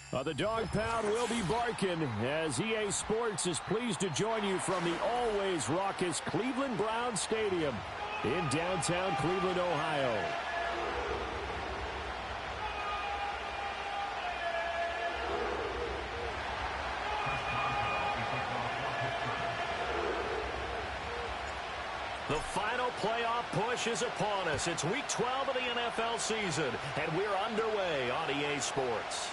The dog pound will be barking as EA Sports is pleased to join you from the always raucous Cleveland Browns Stadium in downtown Cleveland, Ohio. The final playoff push is upon us. It's Week 12 of the NFL season, and we're underway on EA Sports.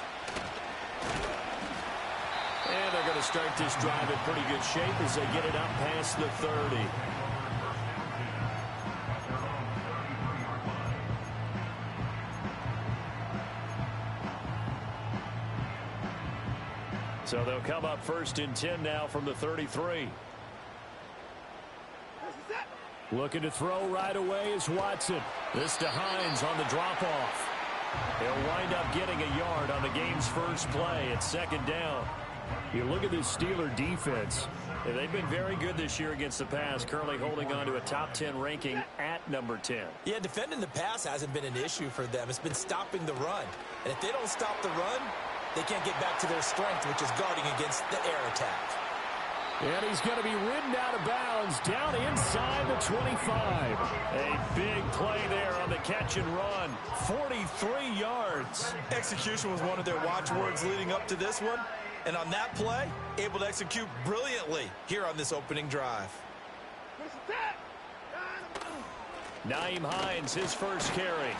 And they're going to start this drive in pretty good shape as they get it up past the 30. So they'll come up first and 10 now from the 33. Looking to throw right away is Watson. This to Hines on the drop-off. He'll wind up getting a yard on the game's first play at second down. You look at this Steeler defense. They've been very good this year against the pass, currently holding on to a top 10 ranking at number 10. Yeah, defending the pass hasn't been an issue for them. It's been stopping the run. And if they don't stop the run, they can't get back to their strength, which is guarding against the air attack. And he's going to be ridden out of bounds down inside the 25. A big play there on the catch and run. 43 yards. Execution was one of their watchwords leading up to this one. And on that play, able to execute brilliantly here on this opening drive. Nyheim Hines, his first carry.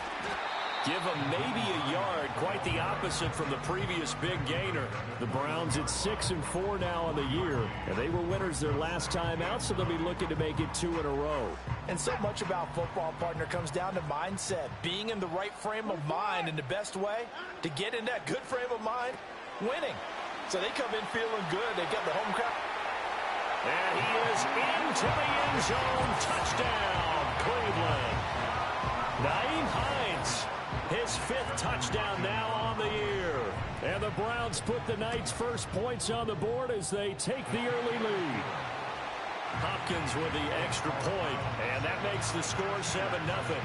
Give him maybe a yard, quite the opposite from the previous big gainer. The Browns at 6-4 now on the year, and they were winners their last time out, so they'll be looking to make it 2 in a row. And so much about football, partner, comes down to mindset, being in the right frame of mind, and the best way to get in that good frame of mind, winning. So they come in feeling good. They get the home crowd. And he is into the end zone. Touchdown, Cleveland. Nyheim Hines. His 5th touchdown now on the year. And the Browns put the night's first points on the board as they take the early lead. Hopkins with the extra point, and that makes the score 7-0.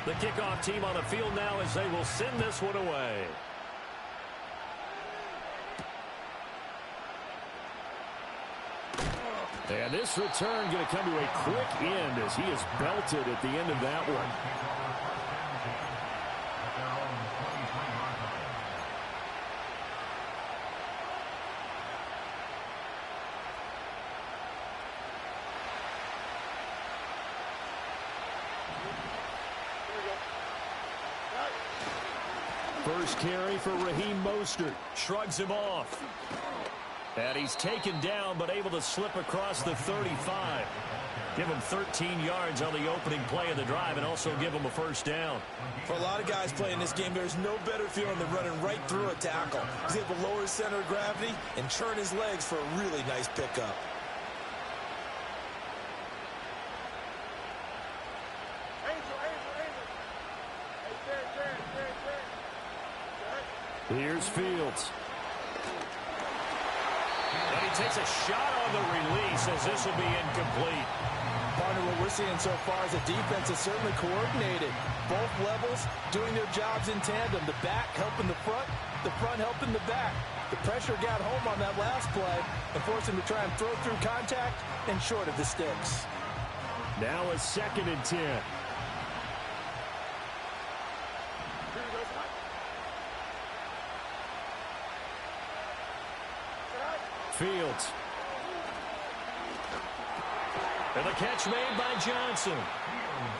The kickoff team on the field now as they will send this one away. And this return going to come to a quick end as he is belted at the end of that one. First carry for Raheem Mostert. Shrugs him off. And he's taken down, but able to slip across the 35. Give him 13 yards on the opening play of the drive and also give him a first down. For a lot of guys playing this game, there's no better feeling than running right through a tackle. He's able to lower his center of gravity and churn his legs for a really nice pickup. Here's Fields. And he takes a shot on the release as this will be incomplete. Partner, what we're seeing so far is the defense is certainly coordinated. Both levels doing their jobs in tandem. The back helping the front helping the back. The pressure got home on that last play and forced him to try and throw through contact and short of the sticks. Now a 2nd and 10. Fields. And the catch made by Johnson.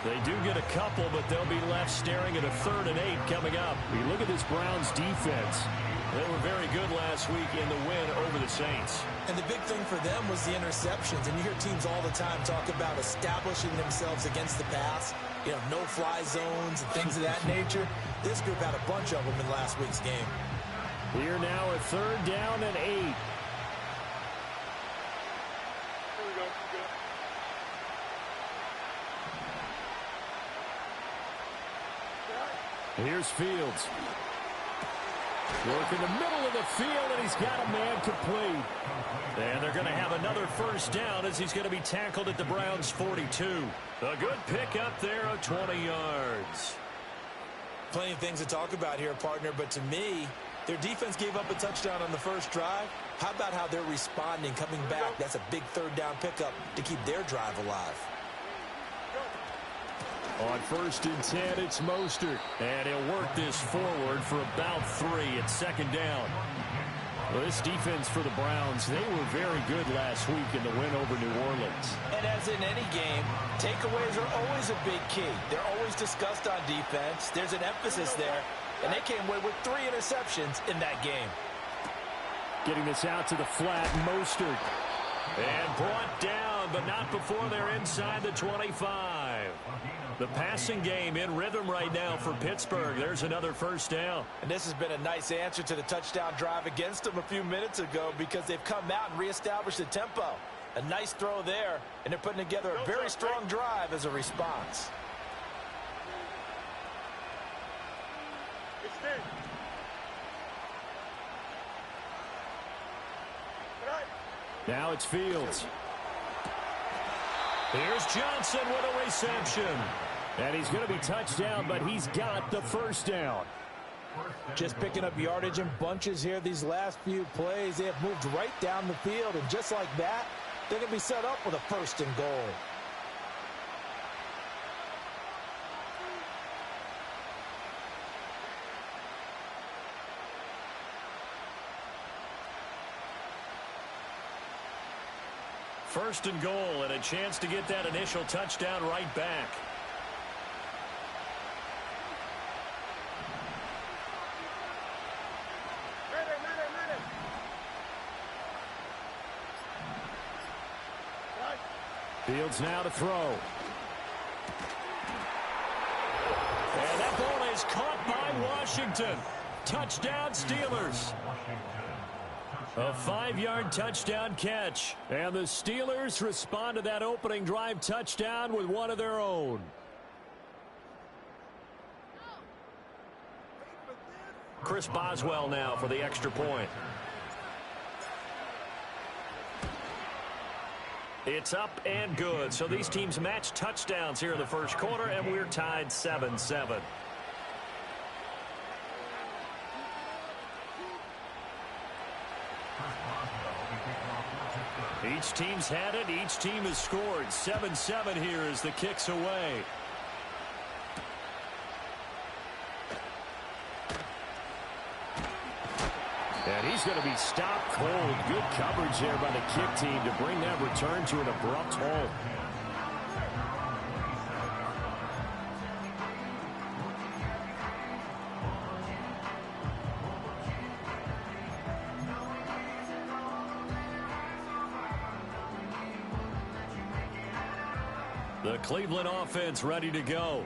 They do get a couple, but they'll be left staring at a 3rd and 8 coming up. We look at this Browns defense. They were very good last week in the win over the Saints. And the big thing for them was the interceptions. And you hear teams all the time talk about establishing themselves against the pass. You know, no-fly zones and things of that nature. This group had a bunch of them in last week's game. Here now a 3rd down and 8. Here's Fields. Work in the middle of the field, and he's got a man complete. And they're going to have another first down as he's going to be tackled at the Browns' 42. A good pickup there of 20 yards. Plenty of things to talk about here, partner, but to me, their defense gave up a touchdown on the first drive. How about how they're responding, coming back? That's a big third down pickup to keep their drive alive. On 1st and 10, it's Mostert. And he'll work this forward for about 3 at 2nd down. Well, this defense for the Browns, they were very good last week in the win over New Orleans. And as in any game, takeaways are always a big key. They're always discussed on defense. There's an emphasis there. And they came away with 3 interceptions in that game. Getting this out to the flat, Mostert. And brought down, but not before they're inside the 25. The passing game in rhythm right now for Pittsburgh. There's another 1st down. And this has been a nice answer to the touchdown drive against them a few minutes ago because they've come out and reestablished the tempo. A nice throw there, and they're putting together a very strong drive as a response. Now it's Fields. Here's Johnson with a reception. And he's going to be touched down, but he's got the 1st down. Just picking up yardage in bunches here these last few plays. They have moved right down the field, and just like that, they're going to be set up with a 1st and goal. First and goal, and a chance to get that initial touchdown right back. Fields now to throw. And that ball is caught by Washington. Touchdown, Steelers. A 5-yard touchdown catch. And the Steelers respond to that opening drive touchdown with one of their own. Chris Boswell now for the extra point. It's up and good. So these teams match touchdowns here in the first quarter, and we're tied 7-7. Each team's had it. Each team has scored. 7-7 here as the kick's away. And he's going to be stopped cold. Good coverage there by the kick team to bring that return to an abrupt halt. The Cleveland offense ready to go.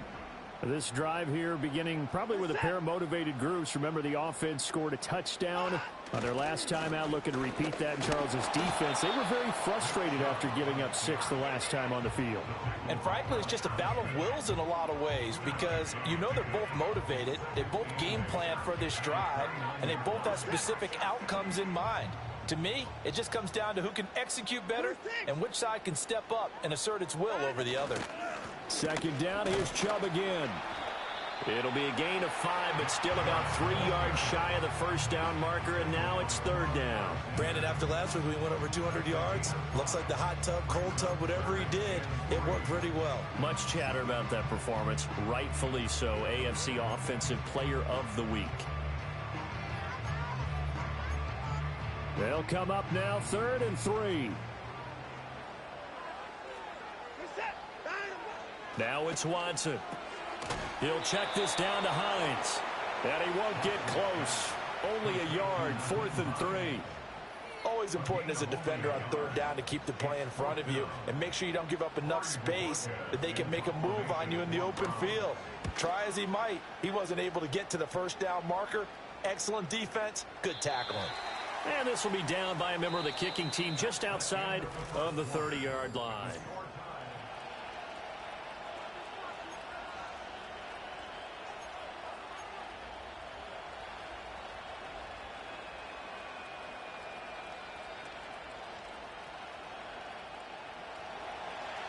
This drive here beginning probably with a pair of motivated groups. Remember, the offense scored a touchdown on their last time out, looking to repeat that in Charles's defense. They were very frustrated after giving up 6 the last time on the field. And frankly, it's just a battle of wills in a lot of ways because you know they're both motivated. They both game plan for this drive, and they both have specific outcomes in mind. To me, it just comes down to who can execute better and which side can step up and assert its will over the other. 2nd down, here's Chubb again. It'll be a gain of 5, but still about 3 yards shy of the 1st down marker, and now it's 3rd down. Brandon, after last week we went over 200 yards. Looks like the hot tub, cold tub, whatever he did, it worked pretty well. Much chatter about that performance, rightfully so. AFC Offensive Player of the Week. They'll come up now, 3rd and 3. Now it's Watson. He'll check this down to Hines. And he won't get close. Only a yard, 4th and 3. Always important as a defender on 3rd down to keep the play in front of you and make sure you don't give up enough space that they can make a move on you in the open field. Try as he might, he wasn't able to get to the 1st down marker. Excellent defense, good tackling. And this will be down by a member of the kicking team just outside of the 30-yard line.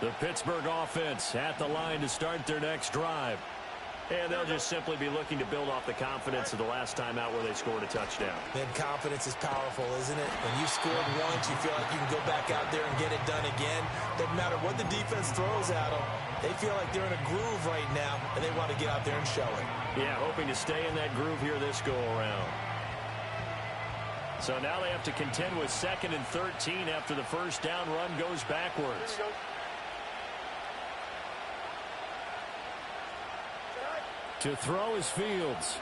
The Pittsburgh offense at the line to start their next drive. And they'll just simply be looking to build off the confidence of the last time out where they scored a touchdown. Man, confidence is powerful, isn't it? When you've scored once, you feel like you can go back out there and get it done again. Doesn't matter what the defense throws at them. They feel like they're in a groove right now, and they want to get out there and show it. Yeah, hoping to stay in that groove here this go-around. So now they have to contend with 2nd and 13 after the first down run goes backwards. To throw is Fields.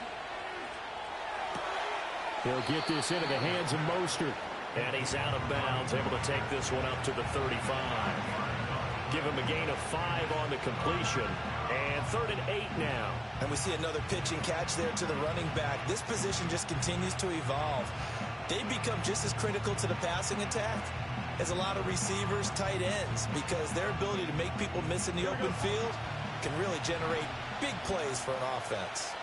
He'll get this into the hands of Mostert. And he's out of bounds, able to take this one up to the 35. Give him a gain of 5 on the completion. And 3rd and 8 now. And we see another pitch and catch there to the running back. This position just continues to evolve. They become just as critical to the passing attack as a lot of receivers, tight ends, because their ability to make people miss in the open field can really generate big plays for an offense.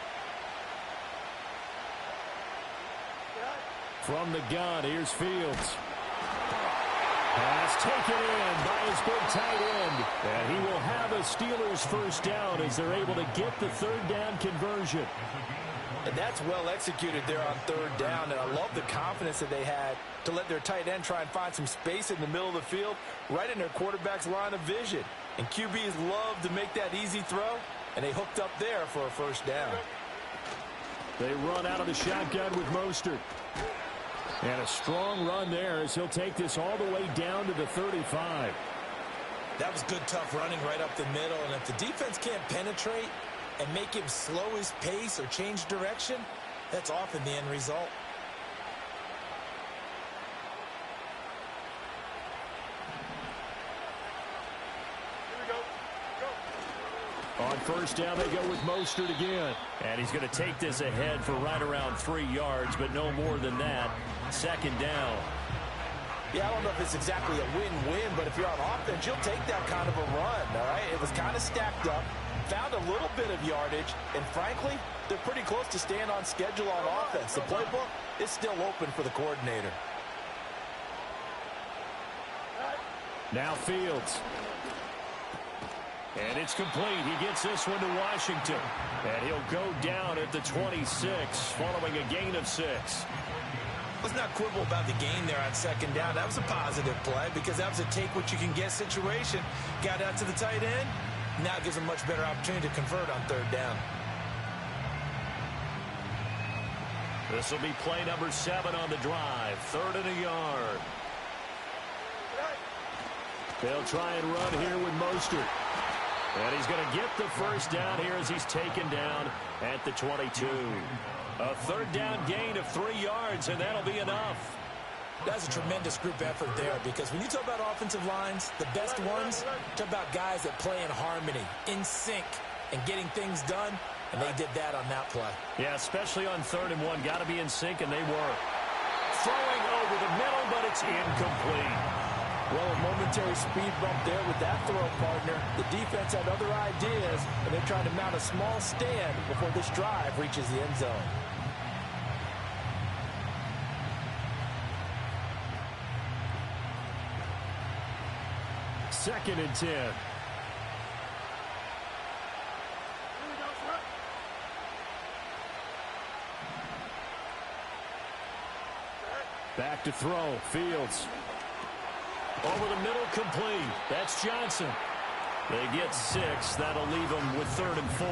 From the gun, here's Fields. Pass taken in by his big tight end. And he will have a Steelers first down as they're able to get the 3rd down conversion. And that's well executed there on 3rd down. And I love the confidence that they had to let their tight end try and find some space in the middle of the field, right in their quarterback's line of vision. And QBs love to make that easy throw, and they hooked up there for a first down. They run out of the shotgun with Mostert. And a strong run there as he'll take this all the way down to the 35. That was good, tough running right up the middle. And if the defense can't penetrate and make him slow his pace or change direction, that's often the end result. On first down, they go with Mostert again. And he's going to take this ahead for right around 3 yards, but no more than that. 2nd down. Yeah, I don't know if it's exactly a win-win, but if you're on offense, you'll take that kind of a run, all right? It was kind of stacked up, found a little bit of yardage, and frankly, they're pretty close to staying on schedule on offense. The playbook is still open for the coordinator. Now Fields. And it's complete. He gets this one to Washington. And he'll go down at the 26, following a gain of 6. Let's not quibble about the gain there on 2nd down. That was a positive play because that was a take-what-you-can-get situation. Got out to the tight end. Now gives a much better opportunity to convert on 3rd down. This will be play number 7 on the drive. 3rd and a yard. They'll try and run here with Mostert. And he's going to get the first down here as he's taken down at the 22. A 3rd down gain of 3 yards, and that'll be enough. That's a tremendous group effort there because when you talk about offensive lines, the best ones, talk about guys that play in harmony, in sync, and getting things done, and they did that on that play. Yeah, especially on 3rd and 1. Got to be in sync, and they were. Throwing over the middle, but it's incomplete. Well, a momentary speed bump there with that throw partner. The defense had other ideas, and they're trying to mount a small stand before this drive reaches the end zone. Second and 10. Back to throw. Fields. Over the middle, complete. That's Johnson. They get 6. That'll leave them with 3rd and 4.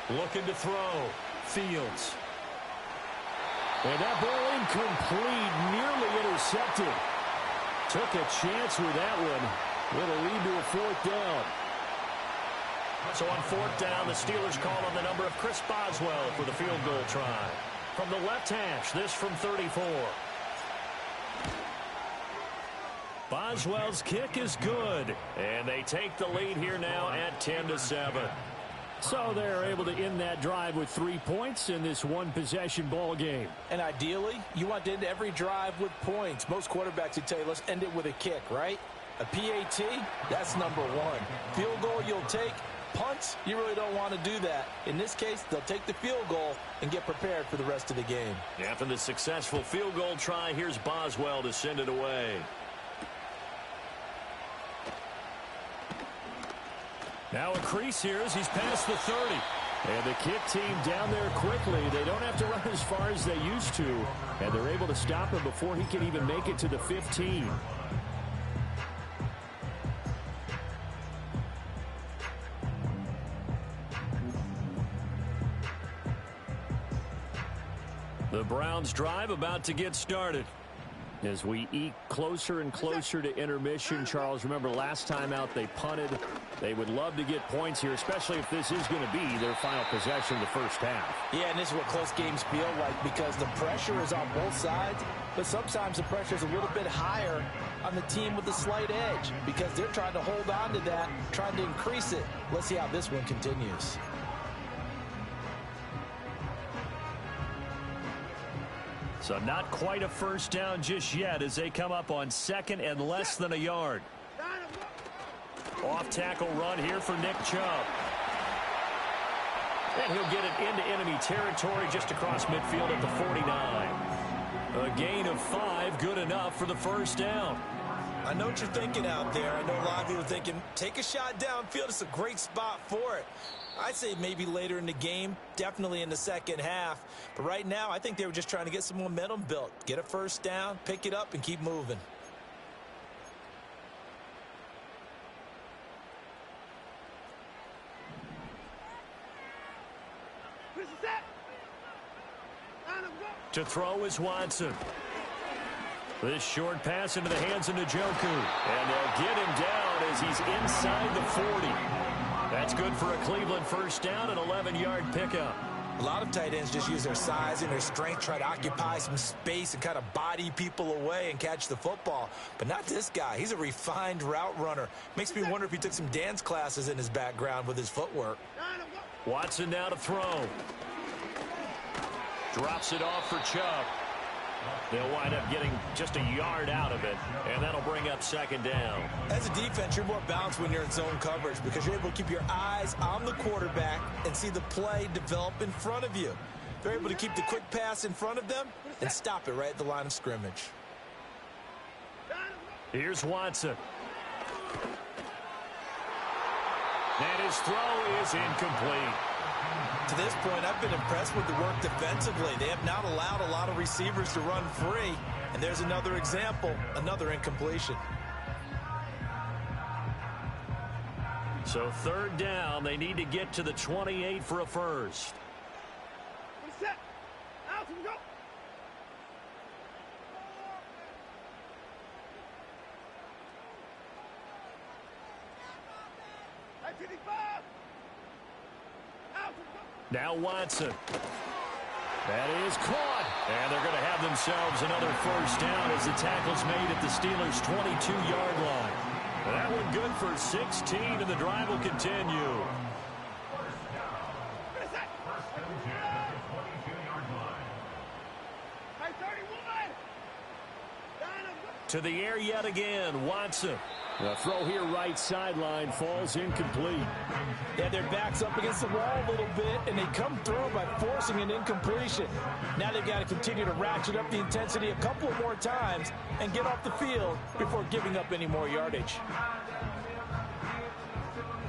Looking to throw. Fields. And that ball incomplete, nearly intercepted. Took a chance with that one. It'll lead to a 4th down. So on 4th down, the Steelers call on the number of Chris Boswell for the field goal try. From the left hash, this from 34. Boswell's kick is good. And they take the lead here now at 10-7. So they're able to end that drive with 3 points in this one-possession ball game. And ideally, you want to end every drive with points. Most quarterbacks would tell you, let's end it with a kick, right? A PAT, that's number one. Field goal you'll take. Punts, you really don't want to do that. In this case, they'll take the field goal and get prepared for the rest of the game. After the successful field goal try, here's Boswell to send it away. Now a crease here as he's past the 30. And the kick team down there quickly. They don't have to run as far as they used to. And they're able to stop him before he can even make it to the 15. The Browns drive about to get started. As we eke closer and closer to intermission, Charles, remember last time out they punted. They would love to get points here, especially if this is going to be their final possession of the first half. Yeah, and this is what close games feel like because the pressure is on both sides, but sometimes the pressure is a little bit higher on the team with the slight edge because they're trying to hold on to that, trying to increase it. Let's see how this one continues. So not quite a first down just yet as they come up on second and less than a yard. Off tackle run here for Nick Chubb. And he'll get it into enemy territory just across midfield at the 49. A gain of 5, good enough for the first down. I know what you're thinking out there. I know a lot of you are thinking, take a shot downfield. It's a great spot for it. I'd say maybe later in the game, definitely in the second half. But right now, I think they were just trying to get some momentum built. Get a first down, pick it up, and keep moving. To throw is Watson. This short pass into the hands of Njoku. And they'll get him down as he's inside the 40. That's good for a Cleveland first down, an 11-yard pickup. A lot of tight ends just use their size and their strength, try to occupy some space and kind of body people away and catch the football. But not this guy. He's a refined route runner. Makes me wonder if he took some dance classes in his background with his footwork. Watson now to throw. Drops it off for Chubb. They'll wind up getting just a yard out of it, and that'll bring up second down. As a defense, you're more balanced when you're in zone coverage because you're able to keep your eyes on the quarterback and see the play develop in front of you. They're able to keep the quick pass in front of them and stop it right at the line of scrimmage. Here's Watson. And his throw is incomplete. To this point, I've been impressed with the work defensively. They have not allowed a lot of receivers to run free. And there's another example, another incompletion. So third down, they need to get to the 28 for a first. Set. Out and go. Now Watson. That is caught. And they're going to have themselves another first down as the tackle's made at the Steelers' 22-yard line. That one good for 16, and the drive will continue. To the air yet again, Watson. The throw here right sideline falls incomplete. Yeah, their back's up against the wall a little bit, and they come through by forcing an incompletion. Now they've got to continue to ratchet up the intensity a couple of more times and get off the field before giving up any more yardage.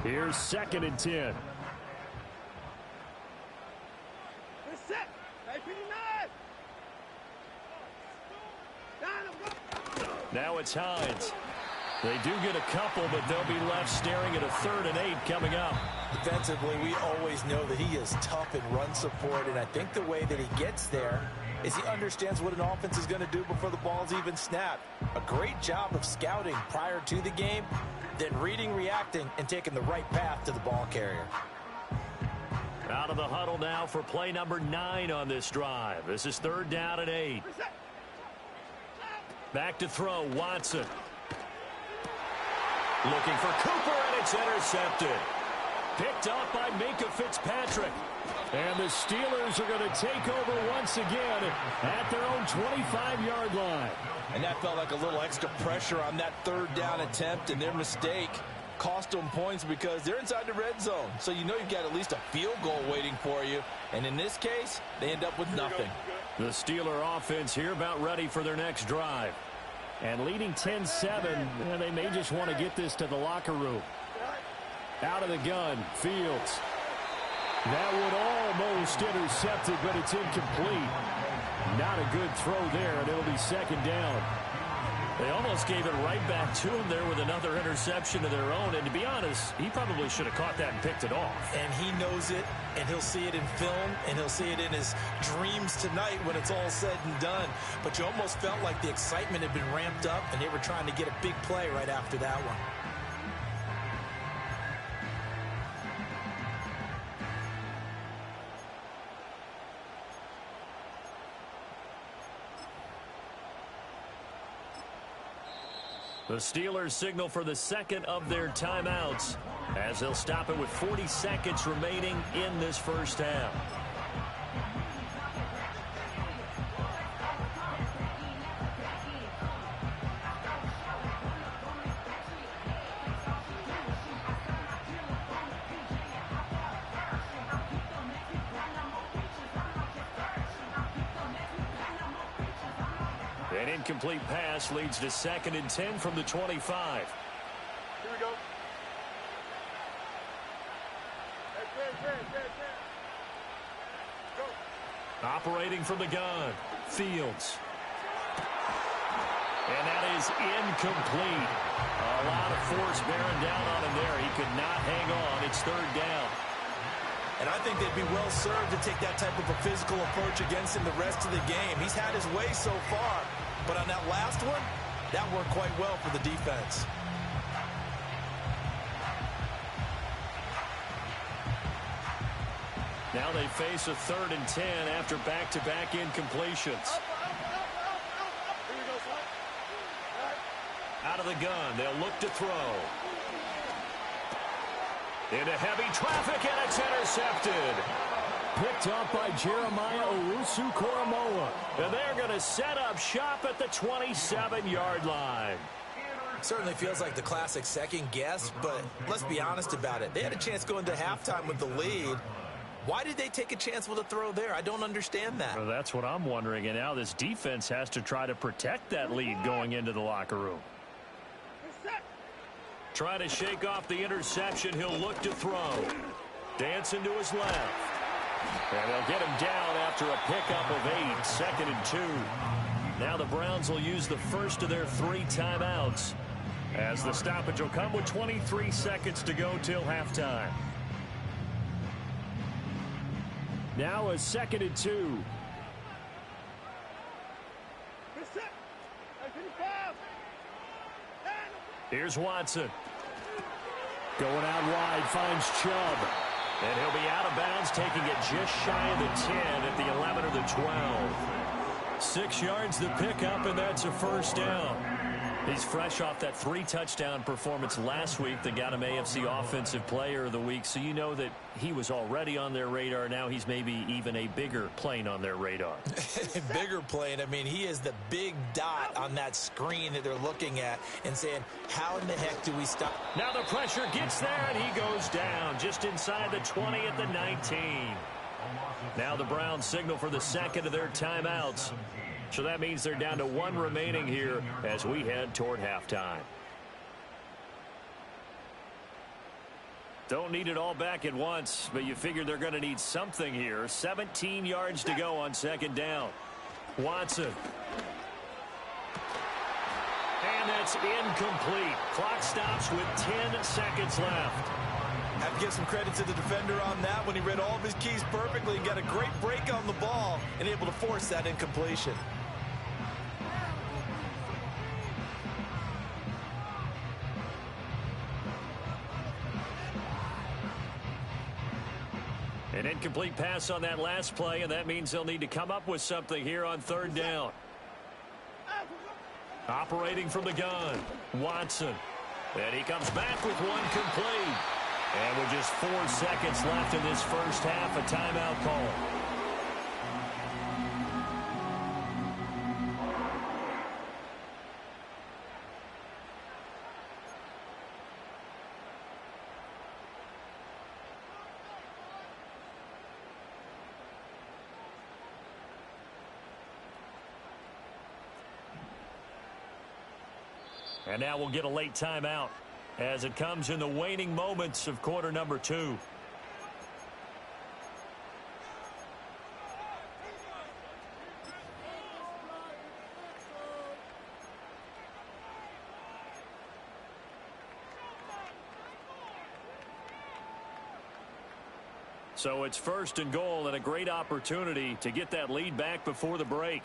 Here's second and 10. Now it's Hines. They do get a couple, but they'll be left staring at a 3rd and 8 coming up. Defensively, we always know that he is tough in run support, and I think the way that he gets there is he understands what an offense is going to do before the ball's even snapped. A great job of scouting prior to the game, then reading, reacting, and taking the right path to the ball carrier. Out of the huddle now for play number 9 on this drive. This is 3rd down and 8. Back to throw, Watson. Looking for Cooper, and it's intercepted. Picked up by Minka Fitzpatrick. And the Steelers are going to take over once again at their own 25-yard line. And that felt like a little extra pressure on that third down attempt, and their mistake cost them points because they're inside the red zone. So you know you've got at least a field goal waiting for you. And in this case, they end up with nothing. The Steeler offense here about ready for their next drive. And leading 10-7, they may just want to get this to the locker room. Out of the gun, Fields. That would almost intercepted, but it's incomplete. Not a good throw there, and it'll be second down. They almost gave it right back to him there with another interception of their own. And to be honest, he probably should have caught that and picked it off. And he knows it, and he'll see it in film, and he'll see it in his dreams tonight when it's all said and done. But you almost felt like the excitement had been ramped up, and they were trying to get a big play right after that one. The Steelers signal for the second of their timeouts as they'll stop it with 40 seconds remaining in this first half. An incomplete pass leads to 2nd and 10 from the 25. Here we go. Go. Operating from the gun, Fields. And that is incomplete. A lot of force bearing down on him there. He could not hang on. It's 3rd down. And I think they'd be well served to take that type of a physical approach against him the rest of the game. He's had his way so far. But on that last one, that worked quite well for the defense. Now they face a 3rd and 10 after back-to-back incompletions. Here we go, son. Out of the gun, they'll look to throw. Into heavy traffic, and it's intercepted. Picked up by Jeremiah Owusu-Koramoah. And they're going to set up shop at the 27-yard line. Certainly feels like the classic second guess, but let's be honest about it. They had a chance going to halftime with the lead. Why did they take a chance with a throw there? I don't understand that. Well, that's what I'm wondering. And now this defense has to try to protect that lead going into the locker room. Try to shake off the interception. He'll look to throw. Dancing to his left. And they'll get him down after a pickup of 8. 2nd and 2. Now the Browns will use the first of their 3 timeouts, as the stoppage will come with 23 seconds to go till halftime. Now a 2nd and 2. Here's Watson. Going out wide, finds Chubb. And he'll be out of bounds, taking it just shy of the 10 at the 11 or the 12. 6 yards the pickup, and that's a first down. He's fresh off that 3-touchdown performance last week that got him AFC Offensive Player of the Week, so you know that he was already on their radar. Now he's maybe even a bigger plane on their radar. Bigger plane. I mean, he is the big dot on that screen that they're looking at and saying, how in the heck do we stop? Now the pressure gets there, and he goes down just inside the 20 at the 19. Now the Browns signal for the second of their timeouts. So that means they're down to 1 remaining here as we head toward halftime. Don't need it all back at once, but you figure they're going to need something here. 17 yards to go on 2nd down. Watson. And that's incomplete. Clock stops with 10 seconds left. Have to give some credit to the defender on that when he read all of his keys perfectly and got a great break on the ball and able to force that incompletion. An incomplete pass on that last play, and that means they'll need to come up with something here on 3rd down. Operating from the gun, Watson. And he comes back with one complete. And with just 4 seconds left in this first half, a timeout call. And now we'll get a late timeout as it comes in the waning moments of quarter number 2. So it's 1st and goal and a great opportunity to get that lead back before the break.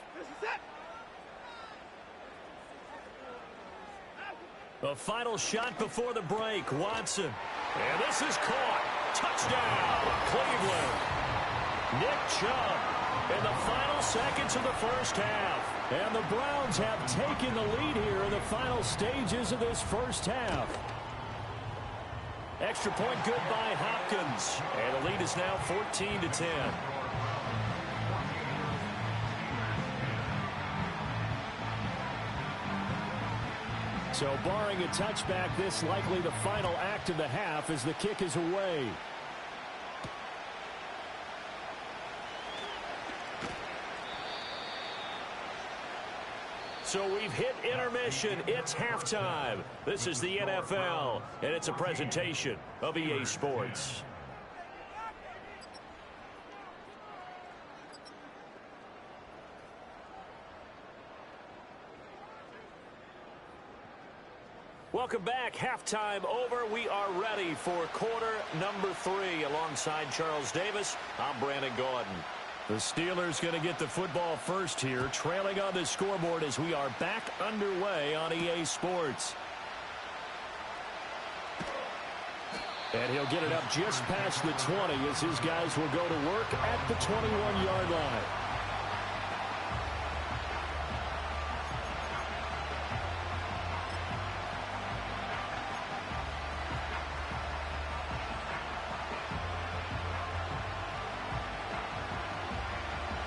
The final shot before the break, Watson. And this is caught. Touchdown, Cleveland. Nick Chubb in the final seconds of the first half. And the Browns have taken the lead here in the final stages of this first half. Extra point good by Hopkins. And the lead is now 14-10. So barring a touchback, this likely the final act of the half as the kick is away. So we've hit intermission. It's halftime. This is the NFL, and it's a presentation of EA Sports. Welcome back. Halftime over. We are ready for quarter number 3. Alongside Charles Davis, I'm Brandon Gaudin. The Steelers going to get the football first here, trailing on the scoreboard as we are back underway on EA Sports. And he'll get it up just past the 20 as his guys will go to work at the 21-yard line.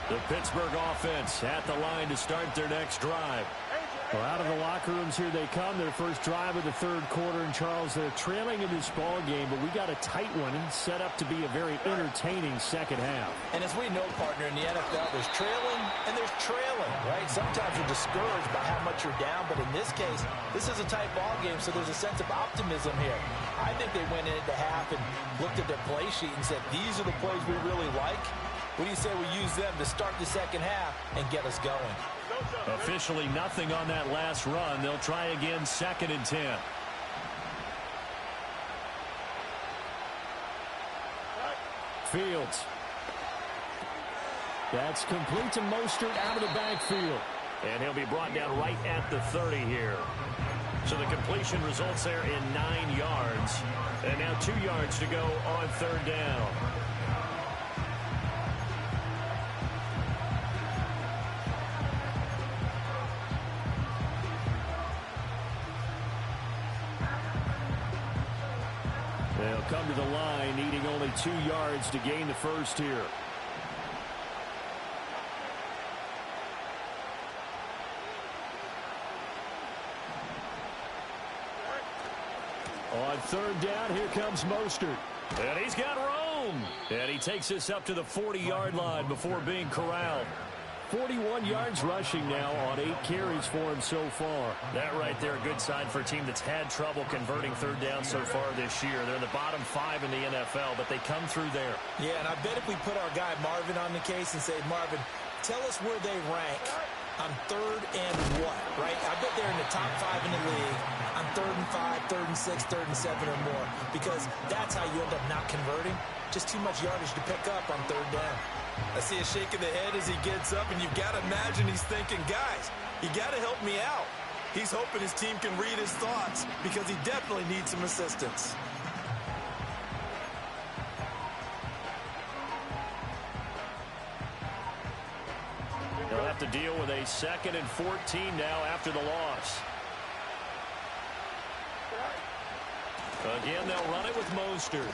The Pittsburgh offense at the line to start their next drive. Well, out of the locker rooms here they come. Their first drive of the third quarter. And, Charles, they're trailing in this ball game, but we got a tight one and set up to be a very entertaining second half. And as we know, partner, in the NFL, there's trailing and there's trailing, right? Sometimes you're discouraged by how much you're down, but in this case, this is a tight ball game, so there's a sense of optimism here. I think they went into half and looked at their play sheet and said, these are the plays we really like. What do you say we use them to start the second half and get us going? Officially nothing on that last run. They'll try again 2nd and 10. Fields. That's complete to Mostert out of the backfield. And he'll be brought down right at the 30 here. So the completion results there in 9 yards. And now 2 yards to go on 3rd down. They'll come to the line, needing only 2 yards to gain the first here. On 3rd down, here comes Mostert. And he's got room. And he takes this up to the 40-yard line before being corralled. 41 yards rushing now on 8 carries for him so far. That right there, a good sign for a team that's had trouble converting 3rd down so far this year. They're in the bottom 5 in the NFL, but they come through there. Yeah, and I bet if we put our guy Marvin on the case and say, Marvin, tell us where they rank on 3rd and what, right? I bet they're in the top 5 in the league on 3rd and 5, 3rd and 6, 3rd and 7 or more, because that's how you end up not converting. Just too much yardage to pick up on 3rd down. I see a shake of the head as he gets up, and you've got to imagine he's thinking, guys, you got to help me out. He's hoping his team can read his thoughts because he definitely needs some assistance. They'll have to deal with a 2nd and 14 now after the loss. Again, they'll run it with Mostert.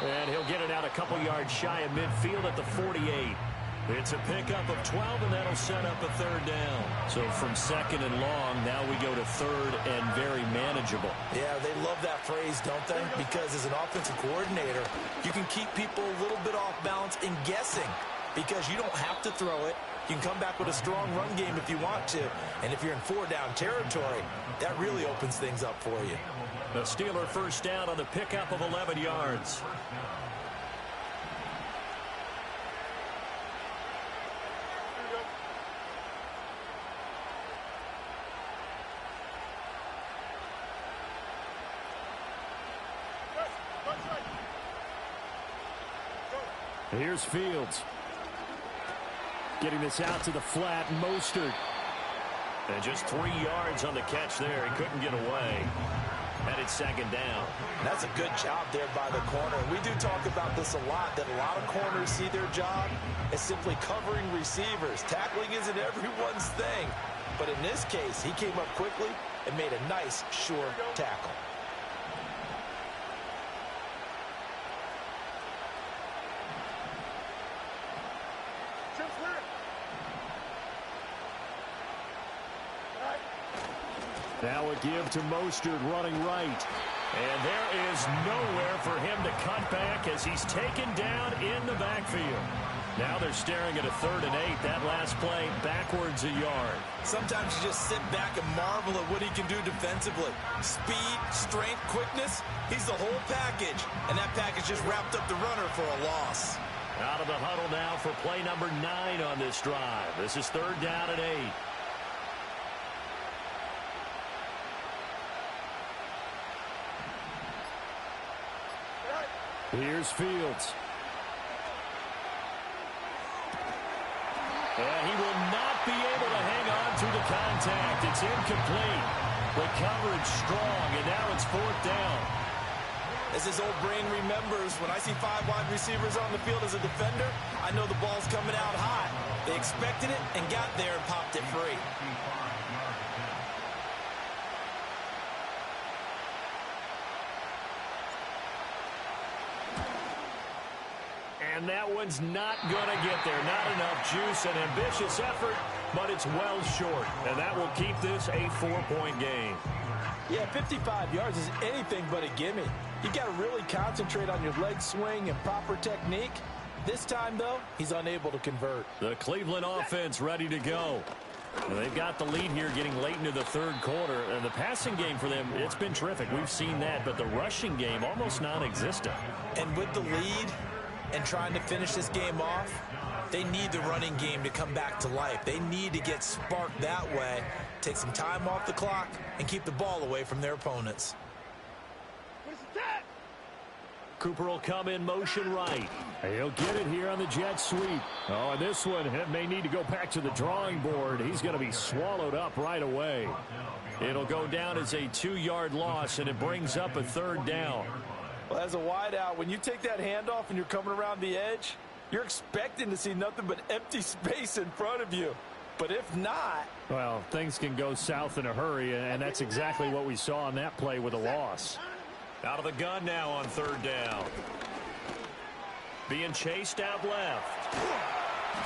And he'll get it out a couple yards shy of midfield at the 48. It's a pickup of 12, and that'll set up a third down. So from second and long, now we go to third and very manageable. Yeah, they love that phrase, don't they? Because as an offensive coordinator, you can keep people a little bit off balance in guessing because you don't have to throw it. You can come back with a strong run game if you want to. And if you're in four-down territory, that really opens things up for you. The Steeler first down on the pickup of 11 yards. Here's Fields. Getting this out to the flat, Mostert. And just 3 yards on the catch there. He couldn't get away. And it's second down. That's a good job there by the corner. We do talk about this a lot, that a lot of corners see their job as simply covering receivers. Tackling isn't everyone's thing. But in this case, he came up quickly and made a nice, sure tackle. Now a give to Mostert running right. And there is nowhere for him to cut back as he's taken down in the backfield. Now they're staring at a 3rd and 8. That last play backwards a yard. Sometimes you just sit back and marvel at what he can do defensively. Speed, strength, quickness, he's the whole package. And that package just wrapped up the runner for a loss. Out of the huddle now for play number 9 on this drive. This is 3rd down and 8. Here's Fields. And he will not be able to hang on to the contact. It's incomplete. The coverage strong, and now it's 4th down. As his old brain remembers, when I see 5 wide receivers on the field as a defender, I know the ball's coming out hot. They expected it and got there and popped it free. And that one's not going to get there. Not enough juice. An ambitious effort, but it's well short. And that will keep this a 4-point game. Yeah, 55 yards is anything but a gimme. You got to really concentrate on your leg swing and proper technique. This time, though, he's unable to convert. The Cleveland offense ready to go. And they've got the lead here getting late into the 3rd quarter. And the passing game for them, it's been terrific. We've seen that. But the rushing game, almost non-existent. And with the lead and trying to finish this game off, they need the running game to come back to life. They need to get sparked that way, take some time off the clock, and keep the ball away from their opponents. Cooper will come in motion right. He'll get it here on the jet sweep. Oh, and this one may need to go back to the drawing board. He's going to be swallowed up right away. It'll go down as a 2-yard loss, and it brings up a 3rd down. Well, as a wideout, when you take that handoff and you're coming around the edge, you're expecting to see nothing but empty space in front of you. But if not, well, things can go south in a hurry, and that's exactly what we saw on that play with a loss. Out of the gun now on 3rd down. Being chased out left.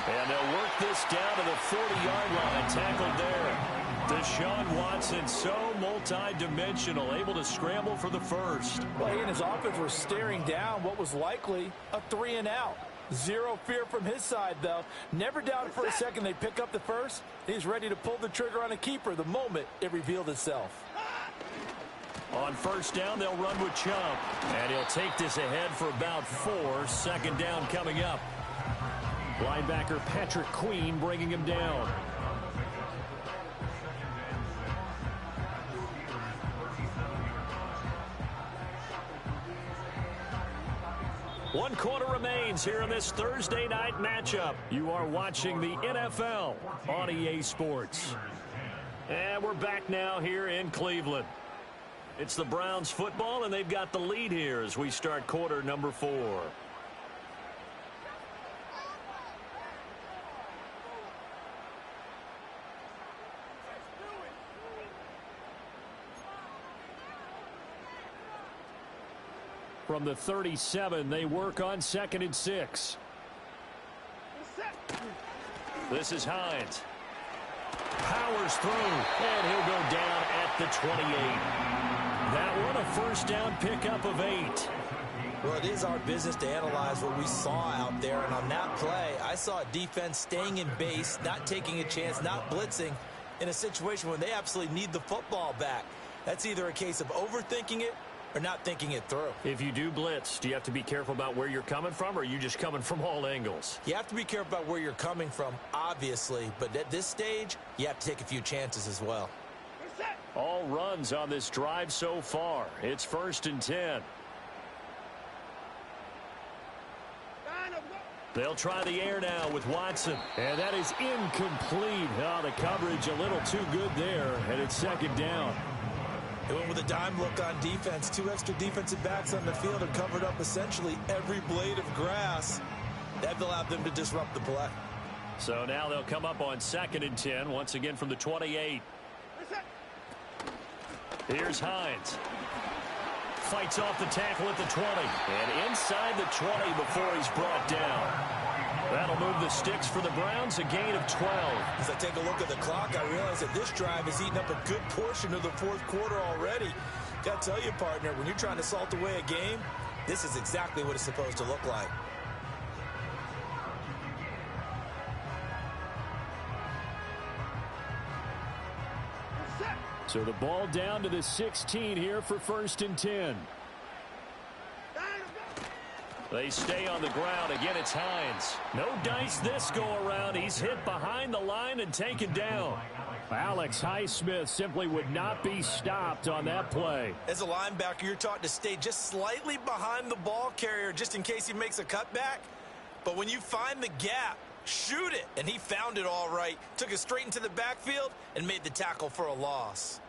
And they'll work this down to the 40-yard line. Tackled there. Deshaun Watson, so multi-dimensional, able to scramble for the first. Well, he and his offense were staring down what was likely a 3-and-out. Zero fear from his side, though. Never doubted for a second they'd pick up the first. He's ready to pull the trigger on a keeper the moment it revealed itself. On 1st down, they'll run with Chubb. And he'll take this ahead for about 4. 2nd down coming up. Linebacker Patrick Queen bringing him down. One quarter remains here in this Thursday night matchup. You are watching the NFL on EA Sports. And we're back now here in Cleveland. It's the Browns football, and they've got the lead here as we start quarter number 4. from the 37. They work on 2nd and 6. This is Hines. Powers through, and he'll go down at the 28. That one a first down pickup of 8. Well, it is our business to analyze what we saw out there, and on that play, I saw a defense staying in base, not taking a chance, not blitzing in a situation where they absolutely need the football back. That's either a case of overthinking it or not thinking it through. If you do blitz, do you have to be careful about where you're coming from, or are you just coming from all angles? You have to be careful about where you're coming from, obviously, but at this stage, you have to take a few chances as well. All runs on this drive so far. It's 1st and 10. They'll try the air now with Watson. And that is incomplete. Oh, the coverage a little too good there, and it's 2nd down. They went with a dime look on defense. 2 extra defensive backs on the field and covered up essentially every blade of grass. That allowed them to disrupt the play. So now they'll come up on 2nd and 10, once again from the 28. Here's Hines. Fights off the tackle at the 20. And inside the 20 before he's brought down. That'll move the sticks for the Browns, a gain of 12. As I take a look at the clock, I realize that this drive has eaten up a good portion of the 4th quarter already. Got to tell you, partner, when you're trying to salt away a game, this is exactly what it's supposed to look like. So the ball down to the 16 here for 1st and 10. They stay on the ground. Again, it's Hines. No dice this go-around. He's hit behind the line and taken down. Alex Highsmith simply would not be stopped on that play. As a linebacker, you're taught to stay just slightly behind the ball carrier just in case he makes a cutback. But when you find the gap, shoot it. And he found it all right. Took it straight into the backfield and made the tackle for a loss.